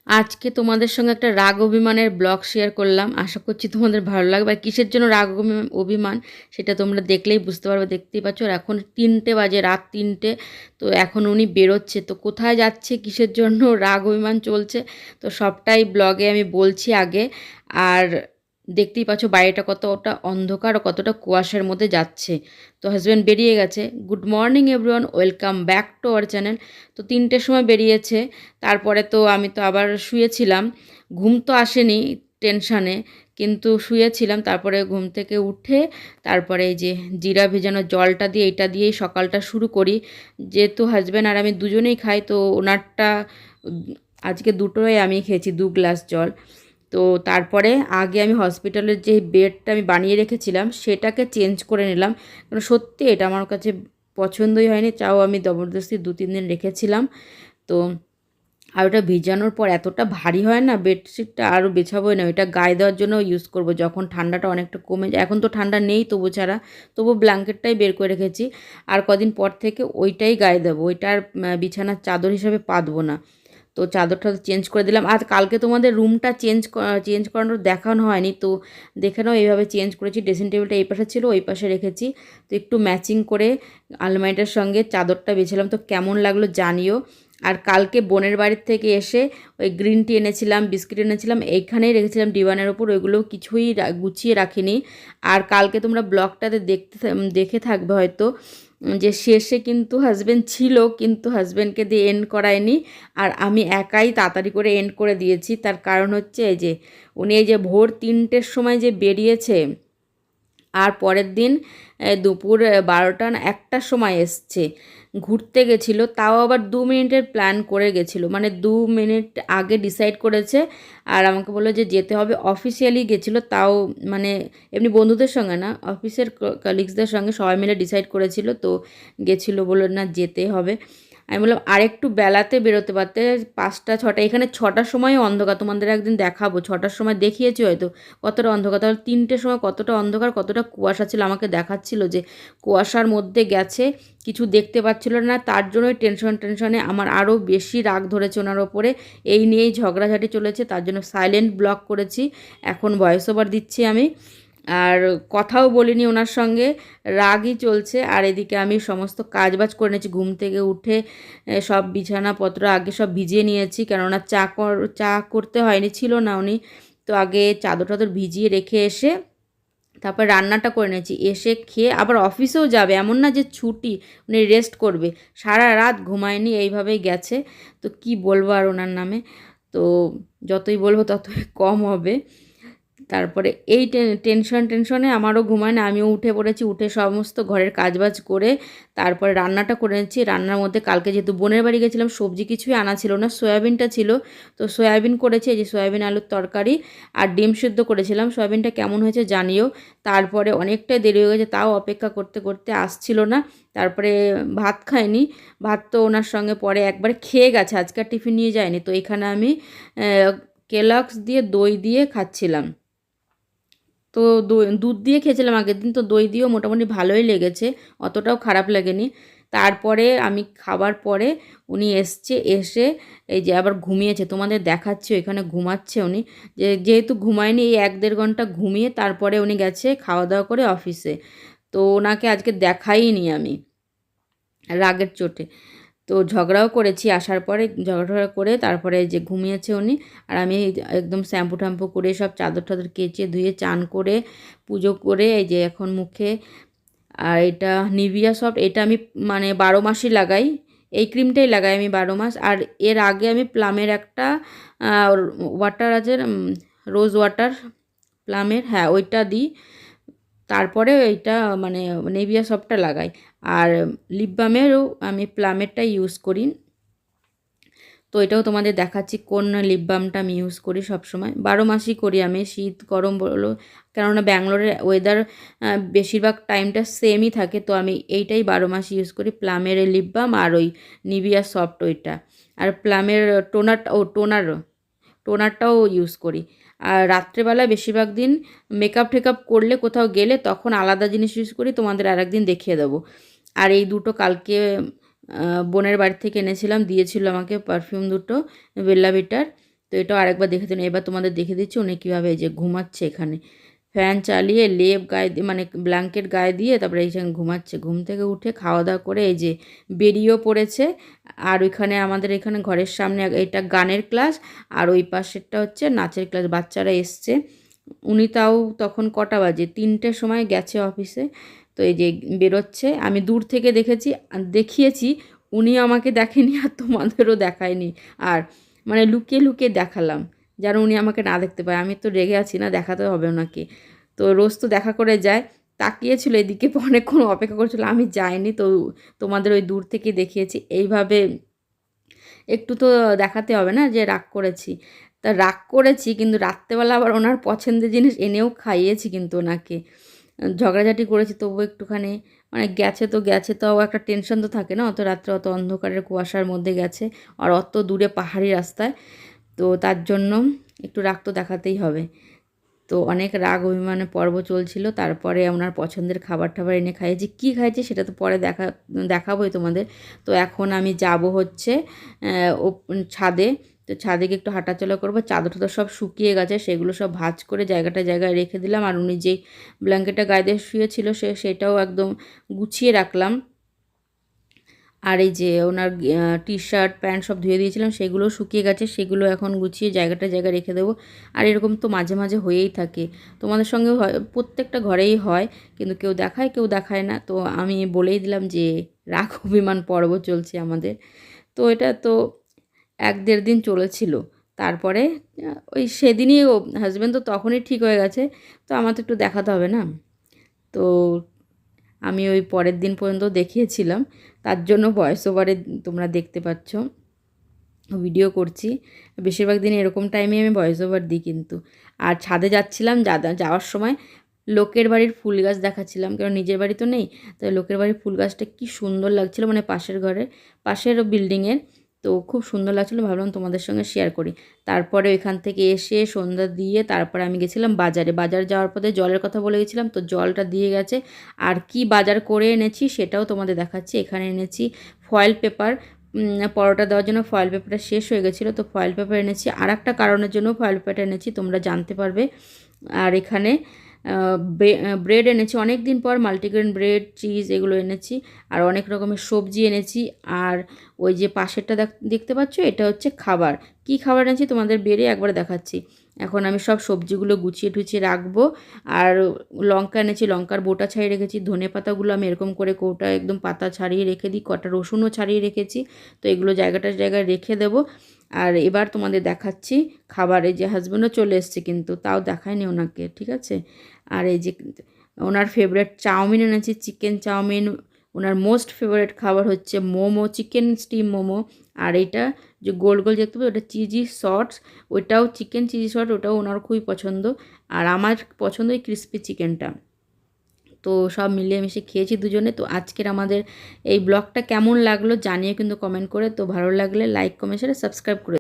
আজকে তোমাদের সঙ্গে একটা রাগ অভিমানের ব্লগ শেয়ার করলাম। আশা করছি তোমাদের ভালো লাগবে। আর কিসের জন্য রাগ অভিমান সেটা তোমরা দেখলেই বুঝতে পারবে। দেখতেই পাচ্ছ আর এখন 3টে বাজে, রাত 3টে। তো এখন উনি বেরোচ্ছে, তো কোথায় যাচ্ছে, কিসের জন্য রাগ অভিমান চলছে, তো সবটাই ব্লগে আমি বলছি আগে। আর দেখতেই পাচ্ছ বাড়িটা কতটা অন্ধকার ও কতটা কুয়াশার মধ্যে যাচ্ছে। তো হাজব্যান্ড বেরিয়ে গেছে। Good morning everyone, welcome back to our channel. তো 3টের সময় বেরিয়েছে। তারপরে তো আমি তো আবার শুয়েছিলাম, ঘুম তো আসেনি টেনশানে, কিন্তু শুয়েছিলাম। তারপরে ঘুম থেকে উঠে তারপরে এই যে জিরা ভেজানো জলটা দিয়ে এটা দিয়েই সকালটা শুরু করি। যেহেতু হাজব্যান্ড আর আমি দুজনেই খাই, তো ওনারটা আজকে দুটোই আমি খেয়েছি, 2 গ্লাস জল। তো তারপরে আগে আমি হসপিটালের যে বেডটা আমি বানিয়ে রেখেছিলাম সেটাকে চেঞ্জ করে নিলাম, কারণ সত্যি এটা আমার কাছে পছন্দই হয়নি, চাও আমি জবরদস্তি 2-3 দিন রেখেছিলাম। তো আর ওটা ভিজানোর পর এতটা ভারী হয় না, বেডশিটটা আরও বেছাবোই না, ওইটা গায়ে দেওয়ার জন্য ইউজ করব যখন ঠান্ডাটা অনেকটা কমে যায়। এখন তো ঠান্ডা নেই তবু ছাড়া, তবু ব্ল্যাঙ্কেটটাই বের করে রেখেছি। আর কদিন পর থেকে ওইটাই গায়ে দেবো, ওইটার বিছানার চাদর হিসাবে পাতবো না। তো চাদরটা চেঞ্জ করে দিলাম। আর কালকে তোমাদের রুমটা চেঞ্জ করানোর দেখানো হয়নি, তো দেখে নাও এইভাবে চেঞ্জ করেছি। ড্রেসিং টেবিলটা এই পাশে ছিল, ওই পাশে রেখেছি। তো একটু ম্যাচিং করে আলমারিটার সঙ্গে চাদরটা বিছালাম, তো কেমন লাগলো জানিও। আর কালকে বোনের বাড়ির থেকে এসে ওই গ্রিন টি এনেছিলাম, বিস্কিট এনেছিলাম, এইখানেই রেখেছিলাম ডিভানের ওপর, ওইগুলো কিছুই গুছিয়ে রাখিনি। আর কালকে তোমরা ব্লগটাতে দেখে থাকবে হয়তো যে শেষে কিন্তু হাজব্যান্ড ছিল, কিন্তু হাজব্যান্ডকে দিয়ে এন্ড করায়নি, আর আমি একাই তাড়াতাড়ি করে এন্ড করে দিয়েছি। তার কারণ হচ্ছে এই যে উনি এই যে ভোর 3টের সময় যে বেরিয়েছে, আর পরের দিন দুপুর 12টা না 1টার সময় এসছে। ঘুরতে গেছিলো, তাও আবার 2 মিনিটের প্ল্যান করে গেছিলো, মানে 2 মিনিট আগে ডিসাইড করেছে। আর আমাকে বললো যে যেতে হবে, অফিসিয়ালি গেছিলো, তাও মানে এমনি বন্ধুদের সঙ্গে না, অফিসের কলিগসদের সঙ্গে সবাই মিলে ডিসাইড করেছিল, তো গেছিলো, বললো না যেতে হবে। আমি বললাম আরেকটু বেলাতে বেরোতে পারতে, 5টা 6টা, এখানে 6টার সময় অন্ধকার, তোমাদের একদিন দেখাবো, 6টার সময় দেখিয়েছি হয়তো কতটা অন্ধকার, তাহলে 3টের সময় কতটা অন্ধকার, কতটা কুয়াশা ছিল। আমাকে দেখাচ্ছিল যে কুয়াশার মধ্যে গেছে, কিছু দেখতে পাচ্ছিল না, তার জন্যই টেনশনে আমার আরও বেশি রাগ ধরেছে ওনার ওপরে। এই নিয়েই ঝগড়াঝাটি চলেছে, তার জন্য সাইলেন্ট ব্লক করেছি, এখন ভয়েস ওভার দিচ্ছি আমি। আর কথাও বলিনি ওনার সঙ্গে, রাগই চলছে। আর এদিকে আমি সমস্ত কাজবাজ করে নিয়েছি, ঘুম থেকে উঠে সব বিছানাপত্র আগে সব ভিজিয়ে নিয়েছি, কেননা চা করতে হয়নি, ছিল না উনি। তো আগে চাদর টাদর ভিজিয়ে রেখে এসে তারপর রান্নাটা করে নিয়েছি, এসে খেয়ে আবার অফিসেও যাবে, এমন না যে ছুটি, উনি রেস্ট করবে। সারা রাত ঘুমায়নি, এইভাবেই গেছে। তো কি বলবো আর ওনার নামে, তো যতই বলবো ততই কম হবে। তারপরে এই টেনশনে আমারও ঘুমায় না, আমিও উঠে পড়েছি, উঠে সমস্ত ঘরের কাজবাজ করে তারপরে রান্নাটা করে নিচ্ছি। রান্নার মধ্যে কালকে যেহেতু বোনের বাড়ি গেছিলাম, সবজি কিছুই আনা ছিল না, সয়াবিনটা ছিল, তো সয়াবিন করেছি, এই যে সয়াবিন আলুর তরকারি, আর ডিম সিদ্ধ করেছিলাম। সয়াবিনটা কেমন হয়েছে জানিও। তারপরে অনেকটাই দেরি হয়ে গেছে, তাও অপেক্ষা করতে করতে আসছিল না। তারপরে ভাত খাইনি, ভাত তো ওনার সঙ্গে পরে একবার খেয়ে গেছে, আজকে টিফিন নিয়ে যায়নি। তো এখানে আমি কেলগস দিয়ে দই দিয়ে খাচ্ছিলাম। তো দুধ দিয়ে খেয়েছিলাম আগের দিন, তো দই দিয়েও মোটামুটি ভালোই লেগেছে, অতটাও খারাপ লাগেনি। তারপরে আমি খাবার পরে উনি এসে এই যে আবার ঘুমিয়েছে, তোমাদের দেখাচ্ছে ওইখানে ঘুমাচ্ছে উনি। যেহেতু ঘুমায়নি, এই 1-1.5 ঘন্টা ঘুমিয়ে তারপরে উনি গেছে খাওয়া দাওয়া করে অফিসে। তো ওনাকে আজকে দেখাইনি আমি রাগের চোটে। তো ঝগড়াও করেছি আসার পরে, ঝগড়া করে তারপরে যে ঘুমিয়েছে উনি। আর আমি একদম শ্যাম্পু ট্যাম্পু করে সব চাদর টাদর কেচে ধুয়ে চান করে পুজো করে এই যে এখন মুখে, আর এটা নিভিয়া সফট, এটা আমি মানে 12 মাসই লাগাই, এই ক্রিমটাই লাগাই আমি 12 মাস। আর এর আগে আমি প্লামের একটা ওয়াটার আছে, রোজ ওয়াটার প্লামের, হ্যাঁ ওইটা দিই। তারপরে এইটা মানে নেভিয়া সফটটা লাগাই। আর লিপ বামেরও আমি প্লামেরটাই ইউজ করি। তো এটাও তোমাদের দেখাচ্ছি কোন লিপ বামটা আমি ইউজ করি সবসময়, 12 মাসই করি আমি, শীত গরম বলো, কেননা ব্যাঙ্গালোরের ওয়েদার বেশিরভাগ টাইমটা সেমই থাকে। তো আমি এইটাই 12 মাস ইউজ করি, প্লামের লিপ বাম আর ওই নিভিয়া সফট ওইটা। আর প্লামের টোনারটাও ইউজ করি। আর রাত্রেবেলা বেশিরভাগ দিন মেকআপ টেকআপ করলে কোথাও গেলে তখন আলাদা জিনিস ইউজ করি, তোমাদের আরেকদিন দেখিয়ে দেবো। আর এই দুটো কালকে বোনের বাড়ি থেকে এনেছিলাম, দিয়েছিল আমাকে পারফিউম দুটো, বেল্লা ভিটার। তো এটাও আরেকবার দেখে দিন। এবার তোমাদের দেখে দিচ্ছি উনি কীভাবে এই যে ঘুমাচ্ছে এখানে, ফ্যান চালিয়ে লেপ গায়ে দিয়ে মানে ব্ল্যাঙ্কেট গায়ে দিয়ে তারপরে এইখানে ঘুমাচ্ছে। ঘুম থেকে উঠে খাওয়া দাওয়া করে এই যে বেরিয়েও পড়েছে। আর ওইখানে আমাদের এখানে ঘরের সামনে এটা গানের ক্লাস, আর ওই পাশেরটা হচ্ছে নাচের ক্লাস, বাচ্চারা এসছে। উনি তাও তখন কটা বাজে, 3টের সময় গেছে অফিসে। তো এই যে বেরোচ্ছে, আমি দূর থেকে দেখিয়েছি, উনি আমাকে দেখেনি আর তোমাদেরও দেখায়নি। আর মানে লুকিয়ে লুকিয়ে দেখালাম যেন উনি আমাকে না দেখতে পায়। আমি তো রেগে আছি না, দেখাতে হবে ওনাকে। তো রোজ তো দেখা করে যায়, তাকিয়েছিল এদিকে, অনেকক্ষণ অপেক্ষা করছিল, আমি যাইনি। তো তোমাদের ওই দূর থেকে দেখিয়েছি। এইভাবে একটু তো দেখাতে হবে না যে রাগ করেছি। তা রাগ করেছি, কিন্তু রাত্রেবেলা আবার ওনার পছন্দের জিনিস এনেও খাইয়েছি কিন্তু ওনাকে। ঝগড়াঝাটি করেছি তবুও একটুখানি, মানে গেছে তো গেছে, তাও একটা টেনশন তো থাকে না, অত রাত্রে অত অন্ধকারের কুয়াশার মধ্যে গেছে, আর অত দূরে পাহাড়ি রাস্তায়। তো তার জন্য একটু রাগ তো দেখাতেই হবে। তো অনেক রাগ অভিমানের পর্ব চলছিল। তারপরে ওনার পছন্দের খাবার টাবার এনে খাইয়েছি। কী খাইয়েছি সেটা তো পরে দেখাবোই তোমাদের। তো এখন আমি যাব হচ্ছে ছাদে। তো ছাদে গিয়ে একটু হাঁটাচলা করবো। চাদর টাদর সব শুকিয়ে গেছে, সেগুলো সব ভাঁজ করে জায়গায় রেখে দিলাম। আর উনি যেই ব্ল্যাঙ্কেটটা গায়ে দিয়ে শুয়েছিল সেটাও একদম গুছিয়ে রাখলাম। আর এই যে ওনার টি শার্ট প্যান্ট সব ধুয়ে দিয়েছিলাম, সেগুলো শুকিয়ে গেছে, সেগুলো এখন গুছিয়ে জায়গায় রেখে দেবো। আর এরকম তো মাঝে মাঝে হয়েই থাকে, তোমাদের সঙ্গে হয়, প্রত্যেকটা ঘরেই হয়, কিন্তু কেউ দেখায় না। তো আমি বলেই দিলাম যে রাগ অভিমান পর্ব চলছে আমাদের। তো এটা তো 1-1.5 দিন চলেছিল। তারপরে ওই সেদিনই হাজব্যান্ড তো তখনই ঠিক হয়ে গেছে। তো আমার তো একটু দেখাতে হবে না। তো আমি ওই পরের দিন পর্যন্ত দেখিয়েছিলাম, তার জন্য ভয়েস ওভারে তোমরা দেখতে পাচ্ছ ভিডিও করছি। বেশিরভাগ দিন এরকম টাইমে আমি ভয়েস ওভার দিই কিন্তু। আর ছাদে যাচ্ছিলাম, যাওয়ার সময় লোকের বাড়ির ফুল গাছ দেখাচ্ছিলাম, কারণ নিজের বাড়ি তো নেই। তাই লোকের বাড়ির ফুল গাছটা কী সুন্দর লাগছিলো, মানে পাশের বিল্ডিংয়ের। তো খুব সুন্দর লাগছিলো, ভাবলাম তোমাদের সঙ্গে শেয়ার করি। তারপরে ওইখান থেকে এসে সন্ধ্যা দিয়ে তারপরে আমি গেছিলাম বাজারে। বাজার যাওয়ার পথে জলের কথা বলে গেছিলাম, তো জলটা দিয়ে গেছে। আর কি বাজার করে এনেছি সেটাও তোমাদের দেখাচ্ছি। এখানে এনেছি ফয়েল পেপার, পরোটা দেওয়ার জন্য ফয়েল পেপারটা শেষ হয়ে গেছিলো, তো ফয়েল পেপার এনেছি। আর একটা কারণের জন্য ফয়েল পেপারটা এনেছি, তোমরা জানতে পারবে। আর এখানে ব্রেড এনেছি অনেক দিন পর, মাল্টিগ্রেন ব্রেড, চিজ এগুলো এনেছি। আর অনেক রকমের সবজি এনেছি। আর ওই যে পাশেরটা দেখতে পাচ্ছ, এটা হচ্ছে খাবার। কি খাবার এনেছি তোমাদের বেরিয়ে একবার দেখাচ্ছি। এখন আমি সব সবজিগুলো গুছিয়ে টুছিয়ে রাখবো। আর লঙ্কা এনেছি, লঙ্কার বোটা ছাড়িয়ে রেখেছি। ধনে পাতাগুলো আমি এরকম করে কৌটা একদম পাতা ছাড়িয়ে রেখে দিই, কটা রসুনও ছাড়িয়ে রেখেছি। তো এগুলো জায়গায় রেখে দেবো। আর এবার তোমাদের দেখাচ্ছি খাবার। এই যে হাজব্যান্ডও চলে এসছে, কিন্তু তাও দেখায়নি ওনাকে, ঠিক আছে। আর এই যে ওনার ফেভারিট চাউমিন এনেছি, চিকেন চাউমিন। ওনার মোস্ট ফেভারিট খাবার হচ্ছে মোমো, চিকেন স্টিম মোমো। আর এইটা যে গোল গোল দেখতে পাবো, ওটা চিজি সস, ওইটাও চিকেন চিজি সস, ওটাও ওনার খুবই পছন্দ। আর আমার পছন্দ এই ক্রিস্পি চিকেনটা। তো সব মিলিয়ে মিশিয়ে খেয়েছি দুজনে। তো আজকের আমাদের এই ব্লগটা কেমন লাগলো জানিয়ে কিন্তু কমেন্ট করে। তো ভালো লাগলে লাইক, কমেন্ট, শেয়ার, সাবস্ক্রাইব করে